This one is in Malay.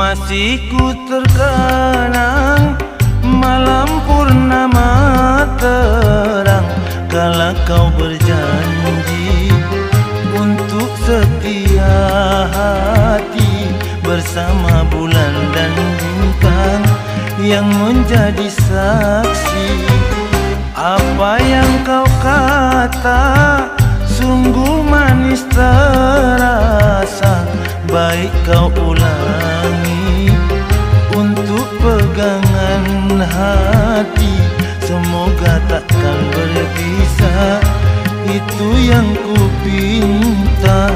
Masih ku terkenang malam purnama terang, kala kau berjanji untuk setia hati bersama bulan dan bintang yang menjadi saksi. Apa yang kau kata sungguh manis terasa, baik kau ulangi untuk pegangan hati. Semoga takkan berpisah, itu yang ku pinta.